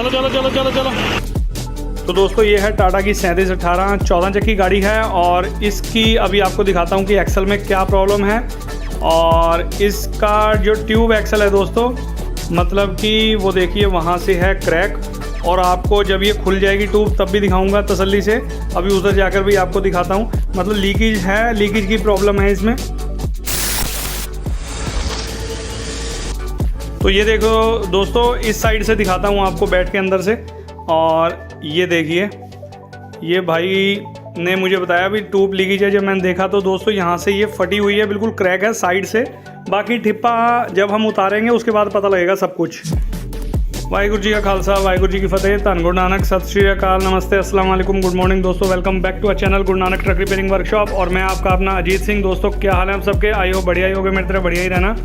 चलो चलो चलो चलो चलो। तो दोस्तों ये है टाटा की 3718 14 चक्की गाड़ी है और इसकी अभी आपको दिखाता हूँ कि एक्सल में क्या प्रॉब्लम है। और इसका जो ट्यूब एक्सल है दोस्तों, मतलब कि वो देखिए वहाँ से है क्रैक, और आपको जब ये खुल जाएगी ट्यूब तब भी दिखाऊंगा तसल्ली से। अभी उधर जाकर भी आपको दिखाता हूँ। मतलब लीकेज है, लीकेज की प्रॉब्लम है इसमें। तो ये देखो दोस्तों, इस साइड से दिखाता हूँ आपको बैठ के अंदर से। और ये देखिए, ये भाई ने मुझे बताया भी ट्यूब लीकेज है। जब मैंने देखा तो दोस्तों यहाँ से ये फटी हुई है, बिल्कुल क्रैक है साइड से। बाकी ठिप्पा जब हम उतारेंगे उसके बाद पता लगेगा सब कुछ। वाहिगुरू जी का खालसा, वाहिगुरू जी की फतेह। धन गुरु नानक, सत श्री अकाल, नमस्ते, अस्सलाम वालेकुम, गुड मॉर्निंग दोस्तों। Welcome back to a channel Guru Nanak truck repairing workshop. और मैं आपका अपना अजीत सिंह। दोस्तों क्या हाल है आप सबके? आई हो बढ़िया ही होगे, मेरी तरह बढ़िया ही रहना।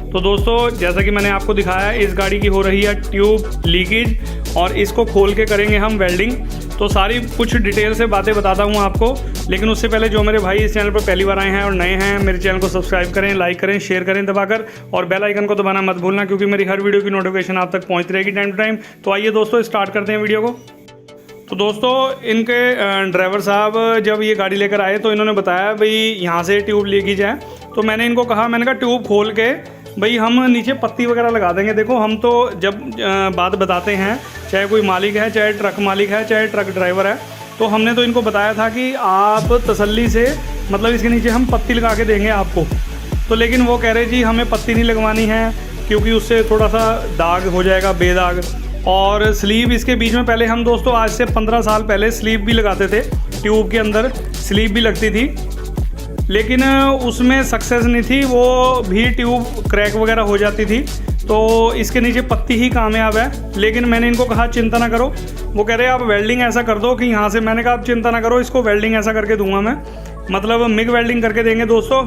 तो दोस्तों जैसा कि मैंने आपको दिखाया, इस गाड़ी की हो रही है ट्यूब लीकेज और इसको खोल के करेंगे हम वेल्डिंग। तो सारी कुछ डिटेल से बातें बताता हूँ आपको, लेकिन उससे पहले जो मेरे भाई इस चैनल पर पहली बार आए हैं और नए हैं, मेरे चैनल को सब्सक्राइब करें, लाइक करें, शेयर करें दबाकर, और बेल आइकन को दबाना मत भूलना, क्योंकि मेरी हर वीडियो की नोटिफिकेशन आप तक पहुँचती रहेगी टाइम टू टाइम। तो आइए दोस्तों स्टार्ट करते हैं वीडियो को। तो दोस्तों इनके ड्राइवर साहब जब ये गाड़ी लेकर आए तो इन्होंने बताया भाई यहाँ से ट्यूब लीकेज है। तो मैंने इनको कहा, मैंने कहा ट्यूब खोल के भाई हम नीचे पत्ती वगैरह लगा देंगे। देखो हम तो जब बात बताते हैं, चाहे कोई मालिक है, चाहे ट्रक मालिक है, चाहे ट्रक ड्राइवर है, तो हमने तो इनको बताया था कि आप तसल्ली से मतलब इसके नीचे हम पत्ती लगा के देंगे आपको। तो लेकिन वो कह रहे जी हमें पत्ती नहीं लगवानी है, क्योंकि उससे थोड़ा सा दाग हो जाएगा, बेदाग। और स्लीव इसके बीच में पहले हम दोस्तों आज से 15 साल पहले स्लीव भी लगाते थे, ट्यूब के अंदर स्लीव भी लगती थी, लेकिन उसमें सक्सेस नहीं थी, वो भी ट्यूब क्रैक वगैरह हो जाती थी। तो इसके नीचे पत्ती ही कामयाब है। लेकिन मैंने इनको कहा चिंता ना करो। वो कह रहे आप वेल्डिंग ऐसा कर दो कि यहाँ से, मैंने कहा आप चिंता ना करो, इसको वेल्डिंग ऐसा करके दूंगा मैं, मतलब मिग वेल्डिंग करके देंगे दोस्तों।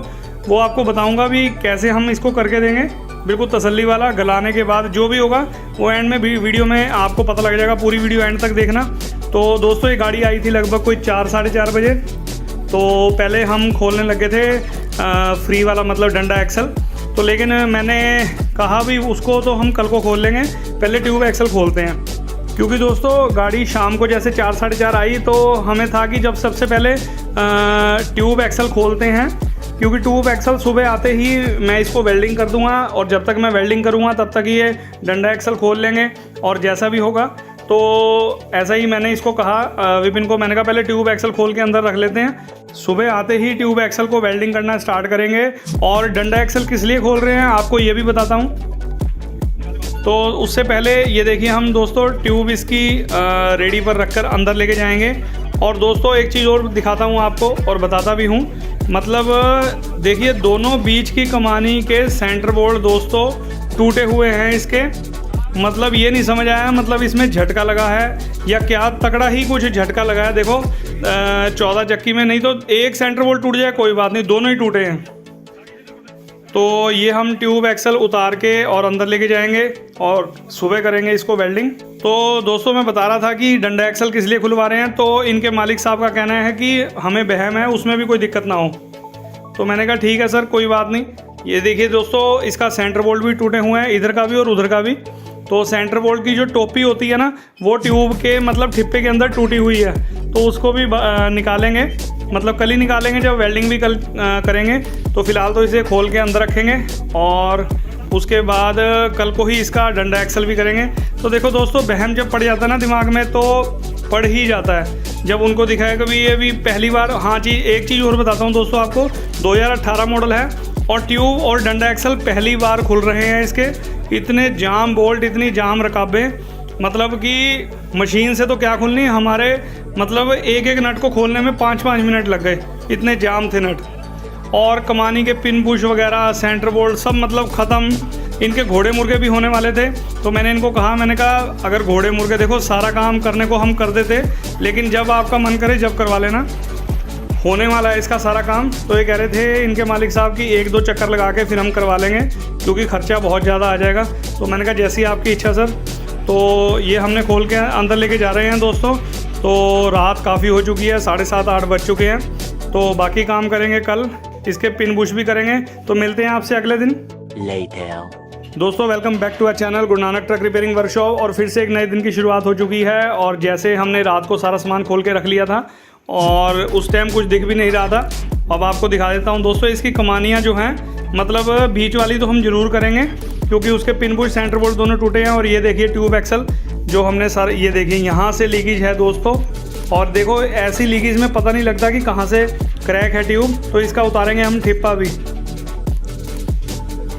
वो आपको बताऊँगा भी कैसे हम इसको करके देंगे, बिल्कुल तसल्ली वाला। गलाने के बाद जो भी होगा वो एंड में भी वीडियो में आपको पता लग जाएगा, पूरी वीडियो एंड तक देखना। तो दोस्तों ये गाड़ी आई थी लगभग कोई 4 साढ़े 4 बजे। तो पहले हम खोलने लगे थे फ्री वाला, मतलब डंडा एक्सल। तो लेकिन मैंने कहा भी उसको तो हम कल को खोल लेंगे, पहले ट्यूब एक्सल खोलते हैं। क्योंकि दोस्तों गाड़ी शाम को जैसे 4 साढ़े 4 आई तो हमें था कि जब सबसे पहले ट्यूब एक्सल खोलते हैं, क्योंकि ट्यूब एक्सल सुबह आते ही मैं इसको वेल्डिंग कर दूंगा, और जब तक मैं वेल्डिंग करूंगा तब तक ये डंडा एक्सल खोल लेंगे। और जैसा भी होगा तो ऐसा ही मैंने इसको कहा विपिन को, मैंने कहा पहले ट्यूब एक्सल खोल के अंदर रख लेते हैं, सुबह आते ही ट्यूब एक्सल को वेल्डिंग करना स्टार्ट करेंगे। और डंडा एक्सल किस लिए खोल रहे हैं आपको ये भी बताता हूँ। तो उससे पहले ये देखिए, हम दोस्तों ट्यूब इसकी रेडी पर रखकर अंदर लेके जाएंगे। और दोस्तों एक चीज़ और दिखाता हूँ आपको और बताता भी हूँ, मतलब देखिए दोनों बीच की कमानी के सेंटर बोल्ट दोस्तों टूटे हुए हैं इसके। मतलब ये नहीं समझ आया, मतलब इसमें झटका लगा है या क्या, तगड़ा ही कुछ झटका लगा है। देखो 14 चक्की में नहीं तो एक सेंटर बोल्ट टूट जाए कोई बात नहीं, दोनों ही टूटे हैं। तो ये हम ट्यूब एक्सल उतार के और अंदर लेके जाएंगे और सुबह करेंगे इसको वेल्डिंग। तो दोस्तों मैं बता रहा था कि डंडा एक्सल किस लिए खुलवा रहे हैं। तो इनके मालिक साहब का कहना है कि हमें बहम है उसमें भी कोई दिक्कत ना हो। तो मैंने कहा ठीक है सर, कोई बात नहीं। ये देखिए दोस्तों, इसका सेंटर बोल्ट भी टूटे हुए हैं, इधर का भी और उधर का भी। तो सेंटर बोल्ट की जो टोपी होती है ना, वो ट्यूब के मतलब ठिप्पे के अंदर टूटी हुई है, तो उसको भी निकालेंगे, मतलब कल ही निकालेंगे जब वेल्डिंग भी कल करेंगे। तो फिलहाल तो इसे खोल के अंदर रखेंगे और उसके बाद कल को ही इसका डंडा एक्सल भी करेंगे। तो देखो दोस्तों, बहम जब पड़ जाता है ना दिमाग में तो पड़ ही जाता है। जब उनको दिखाया कभी ये भी पहली बार। हाँ जी, एक चीज़ और बताता हूँ दोस्तों आपको, 2018 मॉडल है और ट्यूब और डंडा एक्सल पहली बार खुल रहे हैं इसके। इतने जाम बोल्ट, इतनी जाम रकाबें, मतलब कि मशीन से तो क्या खुलनी, हमारे मतलब एक एक नट को खोलने में 5-5 मिनट लग गए, इतने जाम थे नट। और कमानी के पिन पुश वगैरह, सेंटर बोल्ट सब मतलब ख़त्म। इनके घोड़े मुर्गे भी होने वाले थे। तो मैंने इनको कहा, मैंने कहा अगर घोड़े मुर्गे, देखो सारा काम करने को हम कर देते, लेकिन जब आपका मन करे जब करवा लेना, होने वाला है इसका सारा काम। तो ये कह रहे थे इनके मालिक साहब की 1-2 चक्कर लगा के फिर हम करवा लेंगे, क्योंकि ख़र्चा बहुत ज़्यादा आ जाएगा। तो मैंने कहा जैसी आपकी इच्छा सर। तो ये हमने खोल के अंदर लेके जा रहे हैं दोस्तों। तो रात काफ़ी हो चुकी है, 7:30-8 बज चुके हैं। तो बाकी काम करेंगे कल, इसके पिन बुश भी करेंगे। तो मिलते हैं आपसे अगले दिन। दोस्तों welcome back to our channel Guru Nanak truck repairing workshop. और फिर से एक नए दिन की शुरुआत हो चुकी है। और जैसे हमने रात को सारा सामान खोल के रख लिया था और उस टाइम कुछ दिख भी नहीं रहा था, अब आपको दिखा देता हूं। दोस्तों इसकी कमानियां जो हैं, मतलब बीच वाली तो हम ज़रूर करेंगे क्योंकि उसके पिन पुश सेंटर बोल्ट दोनों टूटे हैं। और ये देखिए ट्यूब एक्सल जो हमने सारे, ये देखिए यहाँ से लीकेज है दोस्तों। और देखो ऐसी लीकेज में पता नहीं लगता कि कहाँ से क्रैक है ट्यूब। तो इसका उतारेंगे हम ठिप्पा भी।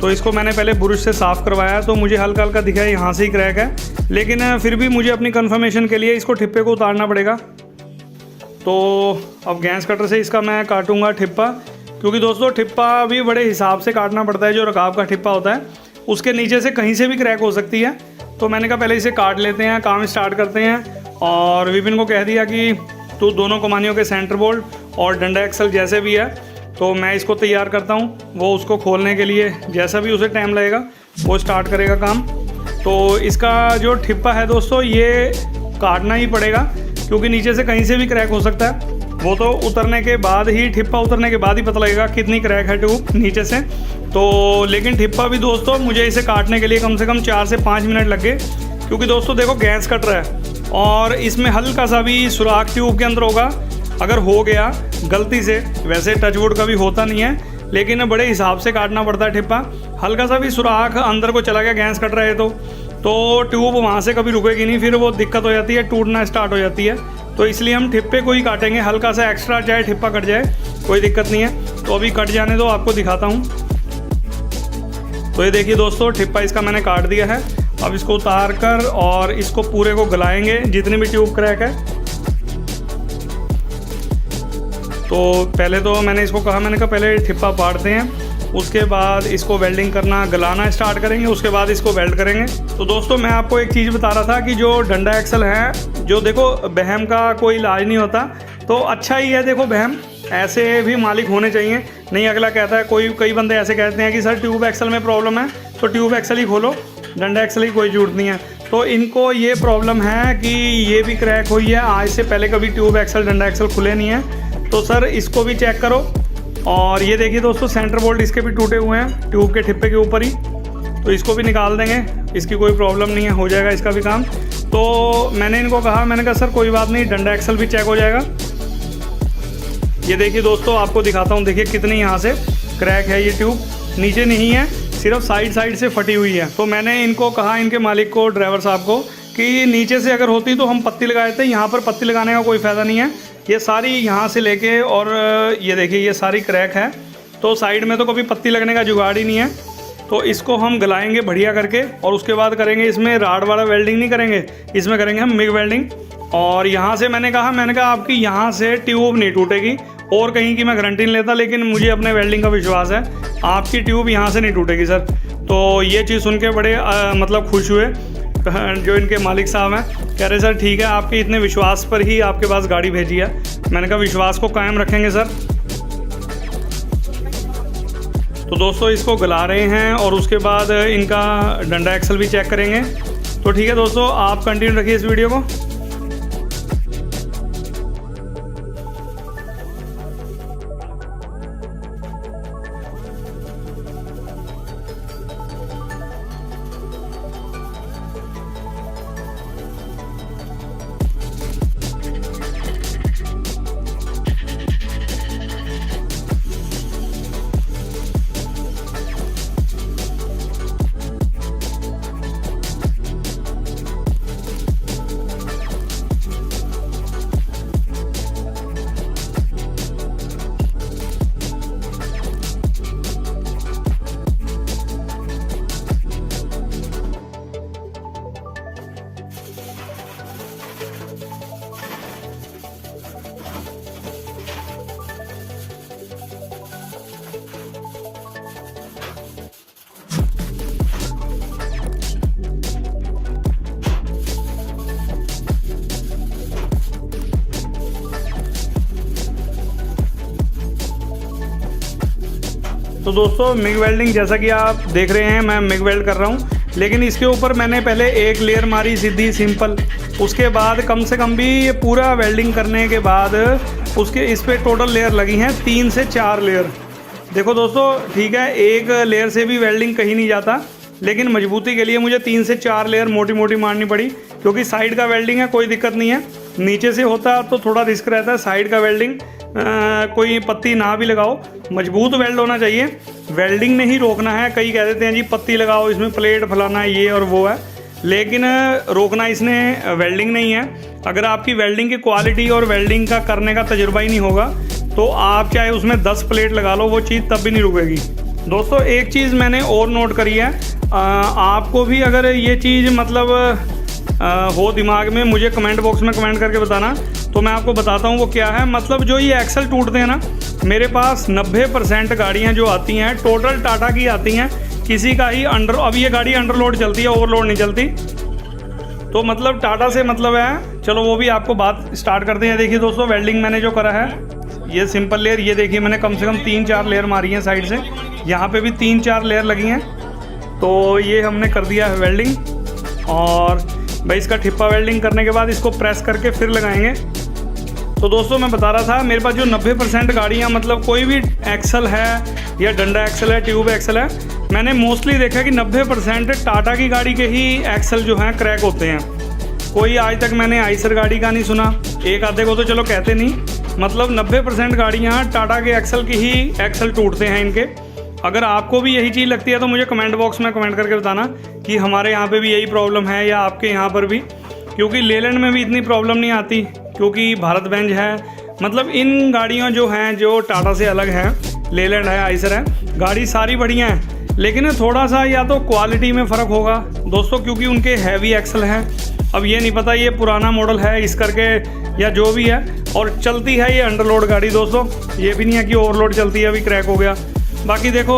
तो इसको मैंने पहले ब्रश से साफ़ करवाया तो मुझे हल्का हल्का दिखा है यहाँ से ही क्रैक है, लेकिन फिर भी मुझे अपनी कंफर्मेशन के लिए इसको ठिप्पे को उतारना पड़ेगा। तो अब गैस कटर से इसका मैं काटूंगा ठिप्पा, क्योंकि दोस्तों ठिप्पा भी बड़े हिसाब से काटना पड़ता है। जो रकाब का ठिप्पा होता है उसके नीचे से कहीं से भी क्रैक हो सकती है। तो मैंने कहा पहले इसे काट लेते हैं, काम स्टार्ट करते हैं। और विपिन को कह दिया कि तू दोनों कमानियों के सेंटर बोल्ट और डंडा एक्सल जैसे भी है तो मैं इसको तैयार करता हूँ। वो उसको खोलने के लिए जैसा भी उसे टाइम लगेगा वो स्टार्ट करेगा काम। तो इसका जो ठिप्पा है दोस्तों ये काटना ही पड़ेगा, क्योंकि नीचे से कहीं से भी क्रैक हो सकता है। वो तो उतरने के बाद ही, ठिप्पा उतरने के बाद ही पता लगेगा कितनी क्रैक है ट्यूब नीचे से। तो लेकिन ठिप्पा भी दोस्तों मुझे इसे काटने के लिए कम से कम 4 से 5 मिनट लग गए, क्योंकि दोस्तों देखो गैस कट रहा है और इसमें हल्का सा भी सुराख ट्यूब के अंदर होगा। अगर हो गया गलती से, वैसे टचवुड कभी होता नहीं है, लेकिन बड़े हिसाब से काटना पड़ता है ठिप्पा। हल्का सा भी सुराख अंदर को चला गया गैस कट रहे तो ट्यूब वहाँ से कभी रुकेगी नहीं, फिर वो दिक्कत हो जाती है, टूटना स्टार्ट हो जाती है। तो इसलिए हम ठिप्पे को ही काटेंगे, हल्का सा एक्स्ट्रा चाहे ठिप्पा कट जाए कोई दिक्कत नहीं है। तो अभी कट जाने दो, आपको दिखाता हूँ। तो ये देखिए दोस्तों ठिप्पा इसका मैंने काट दिया है। अब इसको उतार कर और इसको पूरे को गलाएंगे जितने भी ट्यूब क्रैक है। तो पहले तो मैंने इसको कहा, मैंने कहा पहले ठिप्पा पाड़ते हैं, उसके बाद इसको वेल्डिंग करना, गलाना स्टार्ट करेंगे, उसके बाद इसको वेल्ड करेंगे। तो दोस्तों मैं आपको एक चीज़ बता रहा था कि जो डंडा एक्सल है, जो देखो बहम का कोई इलाज नहीं होता, तो अच्छा ही है। देखो बहम ऐसे भी मालिक होने चाहिए, नहीं अगला कहता है, कई बंदे ऐसे कहते हैं कि सर ट्यूब एक्सल में प्रॉब्लम है तो ट्यूब एक्सल ही खोलो, डंडा एक्सल की कोई ज़रूरत नहीं है। तो इनको ये प्रॉब्लम है कि ये भी क्रैक हुई है, आज से पहले कभी ट्यूब एक्सल डंडा एक्सल खुले नहीं है। तो सर इसको भी चेक करो। और ये देखिए दोस्तों सेंटर बोल्ट इसके भी टूटे हुए हैं ट्यूब के ठिप्पे के ऊपर ही, तो इसको भी निकाल देंगे, इसकी कोई प्रॉब्लम नहीं है, हो जाएगा इसका भी काम। तो मैंने इनको कहा, मैंने कहा सर कोई बात नहीं, डंडा एक्सल भी चेक हो जाएगा। ये देखिए दोस्तों आपको दिखाता हूँ, देखिए कितनी यहाँ से क्रैक है। ये ट्यूब नीचे नहीं है, सिर्फ साइड से फटी हुई है। तो मैंने इनको कहा, इनके मालिक को, ड्राइवर साहब को, कि नीचे से अगर होती तो हम पत्ती लगाए थे, यहाँ पर पत्ती लगाने का कोई फ़ायदा नहीं है। ये सारी यहाँ से लेके और ये देखिए ये सारी क्रैक है, तो साइड में तो कभी पत्ती लगने का जुगाड़ ही नहीं है। तो इसको हम गलाएंगे बढ़िया करके और उसके बाद करेंगे इसमें राड वाला वेल्डिंग नहीं करेंगे, इसमें करेंगे हम मिग वेल्डिंग। और यहाँ से मैंने कहा आपकी यहाँ से ट्यूब नहीं टूटेगी, और कहीं की मैं गारंटी नहीं लेता, लेकिन मुझे अपने वेल्डिंग का विश्वास है, आपकी ट्यूब यहाँ से नहीं टूटेगी सर। तो ये चीज़ सुन के बड़े मतलब खुश हुए जो इनके मालिक साहब हैं। कह रहे सर ठीक है, आपके इतने विश्वास पर ही आपके पास गाड़ी भेजी है। मैंने कहा विश्वास को कायम रखेंगे सर। तो दोस्तों इसको गला रहे हैं और उसके बाद इनका डंडा एक्सल भी चेक करेंगे। तो ठीक है दोस्तों, आप कंटिन्यू रखिए इस वीडियो को। तो दोस्तों मिग वेल्डिंग जैसा कि आप देख रहे हैं, मैं मिग वेल्ड कर रहा हूँ, लेकिन इसके ऊपर मैंने पहले एक लेयर मारी सीधी सिंपल, उसके बाद कम से कम भी ये पूरा वेल्डिंग करने के बाद उसके इस पर टोटल लेयर लगी हैं 3 से 4 लेयर। देखो दोस्तों ठीक है, एक लेयर से भी वेल्डिंग कहीं नहीं जाता, लेकिन मजबूती के लिए मुझे 3 से 4 लेयर मोटी मोटी मारनी पड़ी, क्योंकि साइड का वेल्डिंग है, कोई दिक्कत नहीं है। नीचे से होता तो थोड़ा रिस्क रहता है, साइड का वेल्डिंग कोई पत्ती ना भी लगाओ, मजबूत वेल्ड होना चाहिए, वेल्डिंग ने ही रोकना है। कई कह देते हैं जी पत्ती लगाओ, इसमें प्लेट फलाना है, ये और वो है, लेकिन रोकना इसने वेल्डिंग नहीं है। अगर आपकी वेल्डिंग की क्वालिटी और वेल्डिंग का करने का तजुर्बा ही नहीं होगा तो आप चाहे उसमें 10 प्लेट लगा लो, वो चीज़ तब भी नहीं रुकेगी। दोस्तों एक चीज़ मैंने और नोट करी है, आपको भी अगर ये चीज़ मतलब हो दिमाग में, मुझे कमेंट बॉक्स में कमेंट करके बताना, तो मैं आपको बताता हूँ वो क्या है। मतलब जो ये एक्सल टूटते हैं ना, मेरे पास 90% गाड़ियाँ जो आती हैं टोटल टाटा की आती हैं, किसी का ही अब ये गाड़ी अंडरलोड चलती है, ओवरलोड नहीं चलती, तो मतलब टाटा से मतलब है। चलो वो भी आपको बात स्टार्ट करते हैं। देखिए दोस्तों, वेल्डिंग मैंने जो करा है, ये सिंपल लेयर, ये देखिए मैंने कम से कम 3-4 लेयर मारी हैं साइड से, यहाँ पे भी 3-4 लेयर लगी हैं, तो ये हमने कर दिया है वेल्डिंग। और भाई इसका ठिप्पा वेल्डिंग करने के बाद इसको प्रेस करके फिर लगाएंगे। तो दोस्तों मैं बता रहा था, मेरे पास जो 90% गाड़ियाँ, मतलब कोई भी एक्सल है या डंडा एक्सल है, ट्यूब एक्सल है, मैंने मोस्टली देखा कि 90% टाटा की गाड़ी के ही एक्सल जो हैं क्रैक होते हैं। कोई आज तक मैंने आइसर गाड़ी का नहीं सुना, एक आधे को तो चलो कहते नहीं, मतलब 90% गाड़ियाँ टाटा के एक्सल की ही एक्सल टूटते हैं इनके। अगर आपको भी यही चीज़ लगती है तो मुझे कमेंट बॉक्स में कमेंट करके बताना कि हमारे यहाँ पे भी यही प्रॉब्लम है या आपके यहाँ पर भी, क्योंकि लेलैंड में भी इतनी प्रॉब्लम नहीं आती, क्योंकि भारत बेंज है। मतलब इन गाड़ियाँ जो हैं जो टाटा से अलग हैं, लेलैंड है, आइसर है, गाड़ी सारी बढ़िया हैं, लेकिन थोड़ा सा या तो क्वालिटी में फ़र्क होगा दोस्तों, क्योंकि उनके हैवी एक्सल हैं। अब ये नहीं पता ये पुराना मॉडल है इस करके या जो भी है, और चलती है ये अंडरलोड गाड़ी दोस्तों, ये भी नहीं है कि ओवरलोड चलती है अभी क्रैक हो गया। बाकी देखो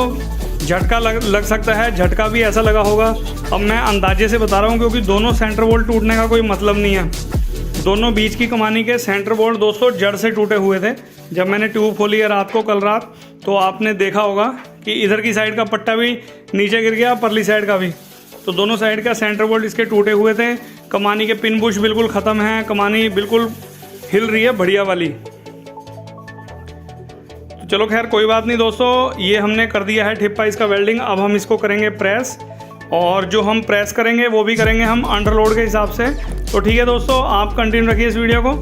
झटका लग सकता है, झटका भी ऐसा लगा होगा। अब मैं अंदाजे से बता रहा हूँ, क्योंकि दोनों सेंटर बोल्ट टूटने का कोई मतलब नहीं है। दोनों बीच की कमानी के सेंटर बोल्ट दोस्तों जड़ से टूटे हुए थे। जब मैंने ट्यूब खोली है रात को, कल रात, तो आपने देखा होगा कि इधर की साइड का पट्टा भी नीचे गिर गया, परली साइड का भी, तो दोनों साइड का सेंटर बोल्ट इसके टूटे हुए थे। कमानी के पिन बुश बिल्कुल ख़त्म है, कमानी बिल्कुल हिल रही है बढ़िया वाली। तो चलो खैर कोई बात नहीं दोस्तों, ये हमने कर दिया है ठिप्पा इसका वेल्डिंग। अब हम इसको करेंगे प्रेस, और जो हम प्रेस करेंगे वो भी करेंगे हम अंडरलोड के हिसाब से। तो ठीक है दोस्तों, आप कंटिन्यू रखिए इस वीडियो को।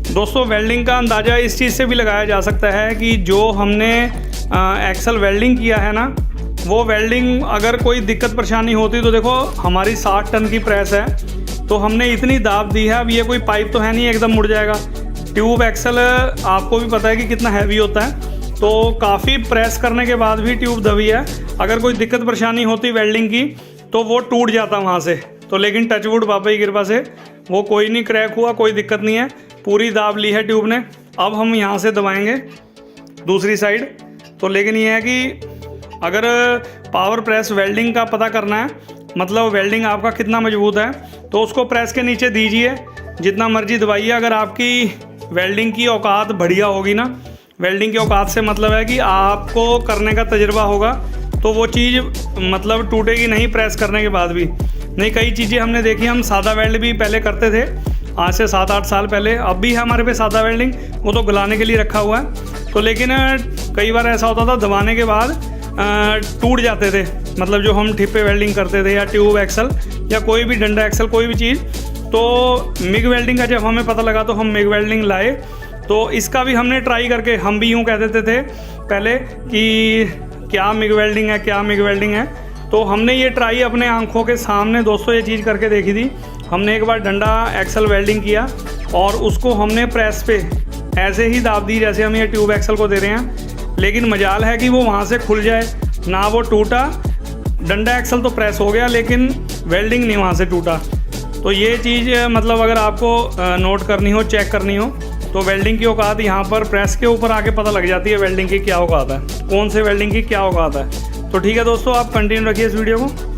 दोस्तों वेल्डिंग का अंदाज़ा इस चीज़ से भी लगाया जा सकता है कि जो हमने एक्सल वेल्डिंग किया है ना, वो वेल्डिंग अगर कोई दिक्कत परेशानी होती तो देखो हमारी 60 टन की प्रेस है, तो हमने इतनी दाब दी है। अब ये कोई पाइप तो है नहीं एकदम मुड़ जाएगा। ट्यूब एक्सल आपको भी पता है कि कितना हैवी होता है, तो काफ़ी प्रेस करने के बाद भी ट्यूब दबी है। अगर कोई दिक्कत परेशानी होती वेल्डिंग की तो वो टूट जाता वहाँ से, तो लेकिन टचवुड बाबा की कृपा से वो कोई नहीं क्रैक हुआ, कोई दिक्कत नहीं है, पूरी दाब ली है ट्यूब ने। अब हम यहाँ से दबाएंगे दूसरी साइड। तो लेकिन ये है कि अगर पावर प्रेस वेल्डिंग का पता करना है, मतलब वेल्डिंग आपका कितना मजबूत है, तो उसको प्रेस के नीचे दीजिए, जितना मर्जी दबाइए। अगर आपकी वेल्डिंग की औकात बढ़िया होगी ना, वेल्डिंग की औकात से मतलब है कि आपको करने का तजुर्बा होगा, तो वो चीज़ मतलब टूटेगी नहीं प्रेस करने के बाद भी। नहीं, कई चीज़ें हमने देखी, हम सादा वेल्ड भी पहले करते थे आज से 7-8 साल पहले, अब भी है हमारे पे सादा वेल्डिंग, वो तो गलाने के लिए रखा हुआ है। तो लेकिन कई बार ऐसा होता था दबाने के बाद टूट जाते थे, मतलब जो हम ठिप्पे वेल्डिंग करते थे या ट्यूब एक्सल या कोई भी डंडा एक्सल कोई भी चीज़। तो मिग वेल्डिंग का जब हमें पता लगा तो हम मिग वेल्डिंग लाए। तो इसका भी हमने ट्राई करके, हम भी यूँ कह देते थे पहले कि क्या मिग वेल्डिंग है, क्या मिग वेल्डिंग है। तो हमने ये ट्राई अपने आंखों के सामने दोस्तों ये चीज़ करके देखी थी। हमने एक बार डंडा एक्सल वेल्डिंग किया और उसको हमने प्रेस पे ऐसे ही दाब दी जैसे हम ये ट्यूब एक्सल को दे रहे हैं, लेकिन मजाल है कि वो वहाँ से खुल जाए ना, वो टूटा। डंडा एक्सल तो प्रेस हो गया लेकिन वेल्डिंग नहीं वहाँ से टूटा। तो ये चीज़ मतलब अगर आपको नोट करनी हो, चेक करनी हो, तो वेल्डिंग की औकात यहाँ पर प्रेस के ऊपर आके पता लग जाती है वेल्डिंग की क्या औकात है, कौन से वेल्डिंग की क्या औकात है। तो ठीक है दोस्तों, आप कंटिन्यू रखिए इस वीडियो को।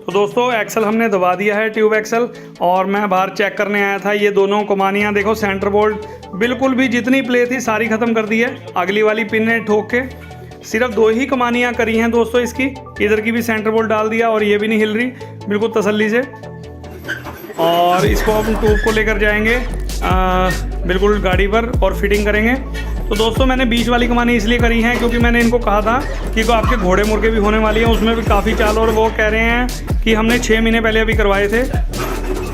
तो दोस्तों एक्सल हमने दबा दिया है, ट्यूब एक्सल, और मैं बाहर चेक करने आया था। ये दोनों कमानियाँ देखो, सेंटर बोल्ट बिल्कुल भी जितनी प्ले थी सारी ख़त्म कर दी है। अगली वाली पिन ने ठोक के सिर्फ 2 ही कमानियाँ करी हैं दोस्तों इसकी। इधर की भी सेंटर बोल्ट डाल दिया और ये भी नहीं हिल रही बिल्कुल तसल्ली से। और इसको हम ट्यूब को लेकर जाएंगे बिल्कुल गाड़ी पर और फिटिंग करेंगे। तो दोस्तों मैंने बीच वाली कमानी इसलिए करी है क्योंकि मैंने इनको कहा था कि को आपके घोड़े मुर्गे भी होने वाली हैं, उसमें भी काफ़ी चाल, और वो कह रहे हैं कि हमने 6 महीने पहले अभी करवाए थे।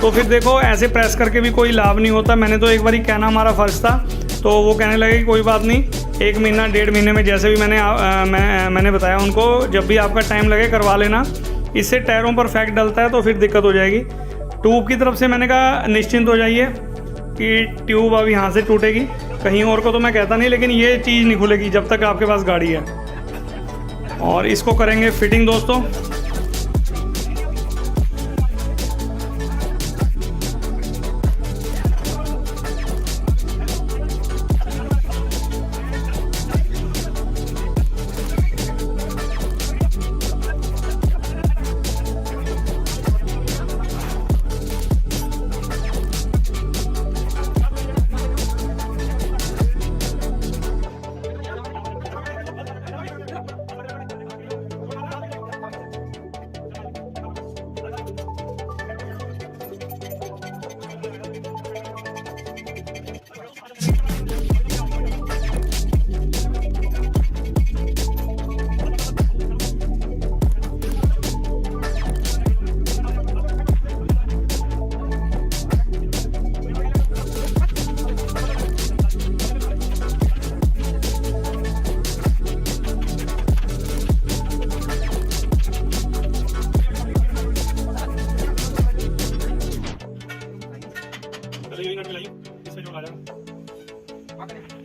तो फिर देखो ऐसे प्रेस करके भी कोई लाभ नहीं होता। मैंने तो एक बार कहना हमारा फ़र्ज़ था, तो वो कहने लगे कि कोई बात नहीं, 1 महीना 1.5 महीने में जैसे भी मैंने बताया उनको, जब भी आपका टाइम लगे करवा लेना। इससे टायरों पर फैक्ट डलता है तो फिर दिक्कत हो जाएगी। ट्यूब की तरफ से मैंने कहा निश्चिंत हो जाइए कि ट्यूब अब यहाँ से टूटेगी, कहीं और को तो मैं कहता नहीं, लेकिन ये चीज़ नहीं खुलेगी जब तक आपके पास गाड़ी है। और इसको करेंगे फिटिंग दोस्तों।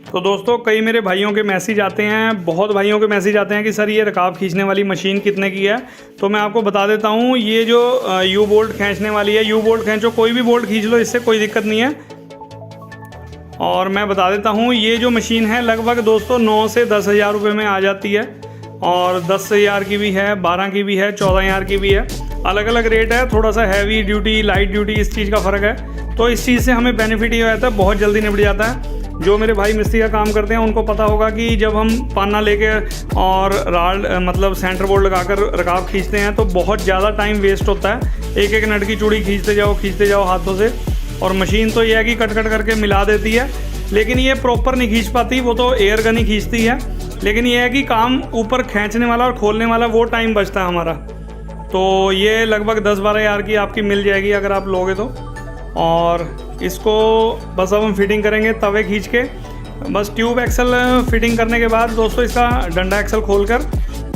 तो दोस्तों कई मेरे भाइयों के मैसेज आते हैं, बहुत भाइयों के मैसेज आते हैं कि सर ये रकाब खींचने वाली मशीन कितने की है। तो मैं आपको बता देता हूँ, ये जो यू बोल्ट खींचने वाली है, यू बोल्ट खींचो, कोई भी बोल्ट खींच लो, इससे कोई दिक्कत नहीं है। और मैं बता देता हूँ ये जो मशीन है लगभग दोस्तों 9 से 10 हज़ार रुपये में आ जाती है, और 10 हज़ार की भी है, 12 की भी है, 14 हज़ार की भी है, अलग अलग रेट है। थोड़ा सा हैवी ड्यूटी, लाइट ड्यूटी, इस चीज़ का फ़र्क है। तो इस चीज़ से हमें बेनिफिट ये रहता है, बहुत जल्दी निपट जाता है। जो मेरे भाई मिस्त्री का काम करते हैं उनको पता होगा कि जब हम पाना लेके और राड मतलब सेंटर बोर्ड लगाकर रकाब खींचते हैं तो बहुत ज़्यादा टाइम वेस्ट होता है। एक एक नट की चूड़ी खींचते जाओ हाथों से, और मशीन तो ये है कि कट कट करके मिला देती है, लेकिन ये प्रॉपर नहीं खींच पाती, वो तो एयर गन ही खींचती है। लेकिन ये है कि काम ऊपर खींचने वाला और खोलने वाला वो टाइम बचता है हमारा। तो ये लगभग 10-12 हज़ार की आपकी मिल जाएगी अगर आप लोगे तो। और इसको बस अब हम फिटिंग करेंगे तवे खींच के। बस ट्यूब एक्सल फिटिंग करने के बाद दोस्तों इसका डंडा एक्सल खोलकर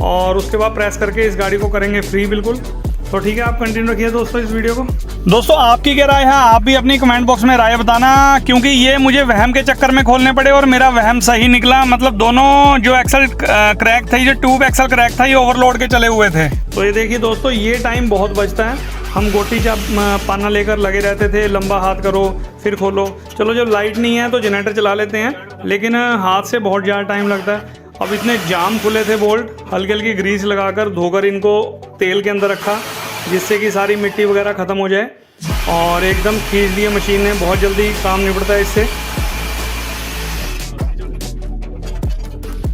और उसके बाद प्रेस करके इस गाड़ी को करेंगे फ्री बिल्कुल। तो ठीक है, आप कंटिन्यू रखिए दोस्तों इस वीडियो को। दोस्तों आपकी क्या राय है, आप भी अपनी कमेंट बॉक्स में राय बताना, क्योंकि ये मुझे वहम के चक्कर में खोलने पड़े और मेरा वहम सही निकला। मतलब दोनों जो एक्सल क्रैक था, जो ट्यूब एक्सल क्रैक था, ये ओवरलोड के चले हुए थे। तो ये देखिए दोस्तों, ये टाइम बहुत बचता है। हम गोटी चाप पाना लेकर लगे रहते थे, लंबा हाथ करो फिर खोलो। चलो जब लाइट नहीं है तो जनरेटर चला लेते हैं, लेकिन हाथ से बहुत ज़्यादा टाइम लगता है। अब इतने जाम खुले थे बोल्ट, हल्की हल्की ग्रीस लगाकर धोकर इनको तेल के अंदर रखा, जिससे कि सारी मिट्टी वगैरह ख़त्म हो जाए, और एकदम खींच दिए मशीन ने। बहुत जल्दी काम निपटता है इससे।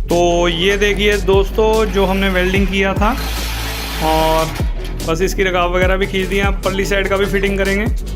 तो ये देखिए दोस्तों, जो हमने वेल्डिंग किया था, और बस इसकी रकाब वगैरह भी खींच दिया। परली साइड का भी फिटिंग करेंगे।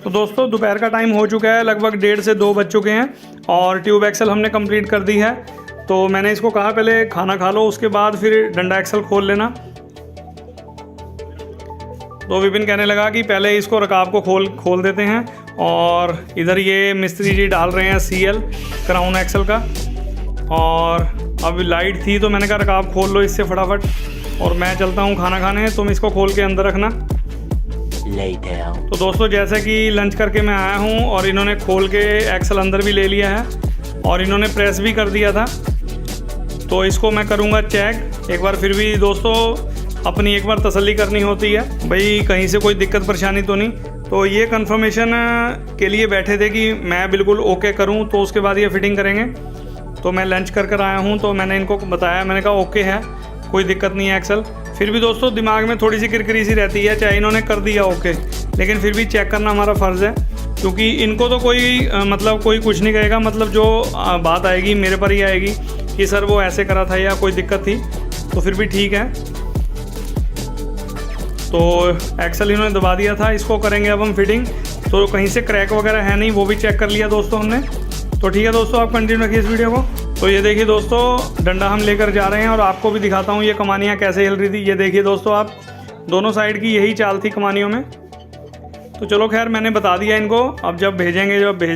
तो दोस्तों दोपहर का टाइम हो चुका है, लगभग 1:30 से 2 बज चुके हैं, और ट्यूब एक्सल हमने कंप्लीट कर दी है। तो मैंने इसको कहा पहले खाना खा लो, उसके बाद फिर डंडा एक्सल खोल लेना। तो विपिन कहने लगा कि पहले इसको रकाब को खोल देते हैं, और इधर ये मिस्त्री जी डाल रहे हैं CL क्राउन एक्सल का। और अब लाइट थी तो मैंने कहा रकाब खोल लो इससे फटाफट, और मैं चलता हूँ खाना खाने, तुम इसको खोल के अंदर रखना। तो दोस्तों जैसे कि लंच करके मैं आया हूँ, और इन्होंने खोल के एक्सल अंदर भी ले लिया है, और इन्होंने प्रेस भी कर दिया था। तो इसको मैं करूँगा चेक एक बार। फिर भी दोस्तों अपनी एक बार तसल्ली करनी होती है भाई, कहीं से कोई दिक्कत परेशानी तो नहीं। तो ये कंफर्मेशन के लिए बैठे थे कि मैं बिल्कुल ओके करूँ, तो उसके बाद ये फिटिंग करेंगे। तो मैं लंच कर आया हूँ, तो मैंने इनको बताया, मैंने कहा ओके है, कोई दिक्कत नहीं है एक्सल। फिर भी दोस्तों दिमाग में थोड़ी सी किरकिरी सी रहती है, चाहे इन्होंने कर दिया ओके, लेकिन फिर भी चेक करना हमारा फ़र्ज़ है, क्योंकि इनको तो कोई मतलब कोई कुछ नहीं कहेगा। मतलब जो बात आएगी मेरे पर ही आएगी कि सर वो ऐसे करा था या कोई दिक्कत थी। तो फिर भी ठीक है। तो एक्सल इन्होंने दबा दिया था, इसको करेंगे अब हम फिटिंग। तो कहीं से क्रैक वगैरह है नहीं, वो भी चेक कर लिया दोस्तों हमने। तो ठीक है दोस्तों, आप कंटिन्यू रखिए इस वीडियो को। तो ये देखिए दोस्तों, डंडा हम लेकर जा रहे हैं, और आपको भी दिखाता हूँ ये कमानियाँ कैसे हिल रही थी। ये देखिए दोस्तों, आप दोनों साइड की यही चाल थी कमानियों में। तो चलो खैर, मैंने बता दिया इनको, अब जब भेज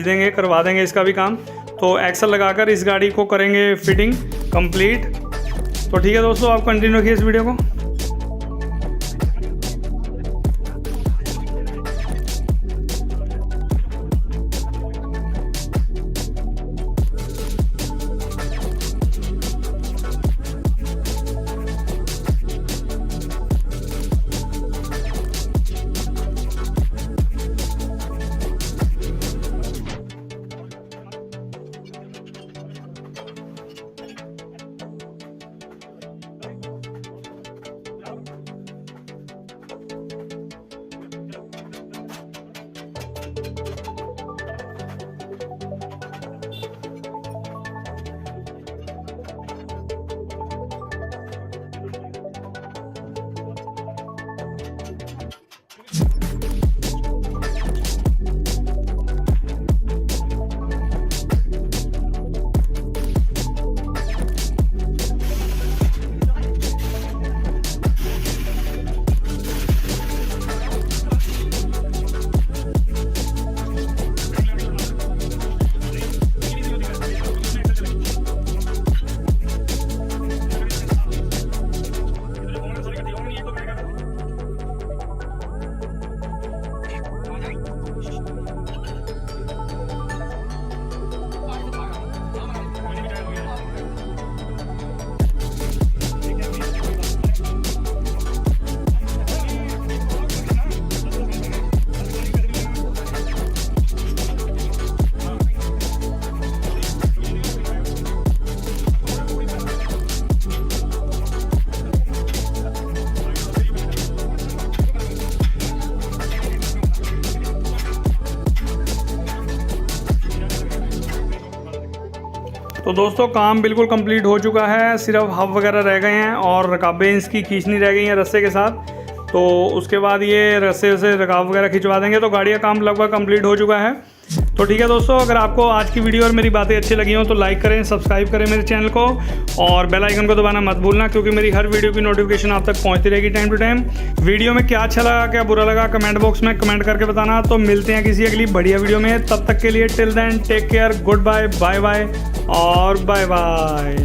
देंगे करवा देंगे इसका भी काम। तो एक्सल लगाकर इस गाड़ी को करेंगे फिटिंग कंप्लीट। तो ठीक है दोस्तों, आप कंटिन्यू रखिए इस वीडियो को। तो दोस्तों काम बिल्कुल कंप्लीट हो चुका है, सिर्फ हब वगैरह रह गए हैं और रकाबें इसकी खींचनी रह गई हैं रस्से के साथ। तो उसके बाद ये रस्से से रकाब वगैरह खिंचवा देंगे, तो गाड़ी का काम लगभग कंप्लीट हो चुका है। तो ठीक है दोस्तों, अगर आपको आज की वीडियो और मेरी बातें अच्छी लगी हो तो लाइक करें, सब्सक्राइब करें मेरे चैनल को और बेल आइकन को दबाना मत भूलना, क्योंकि मेरी हर वीडियो की नोटिफिकेशन आप तक पहुंचती रहेगी टाइम टू टाइम। वीडियो में क्या अच्छा लगा क्या बुरा लगा कमेंट बॉक्स में कमेंट करके बताना। तो मिलते हैं किसी अगली बढ़िया वीडियो में, तब तक के लिए till then take care, goodbye, bye bye और बाय बाय।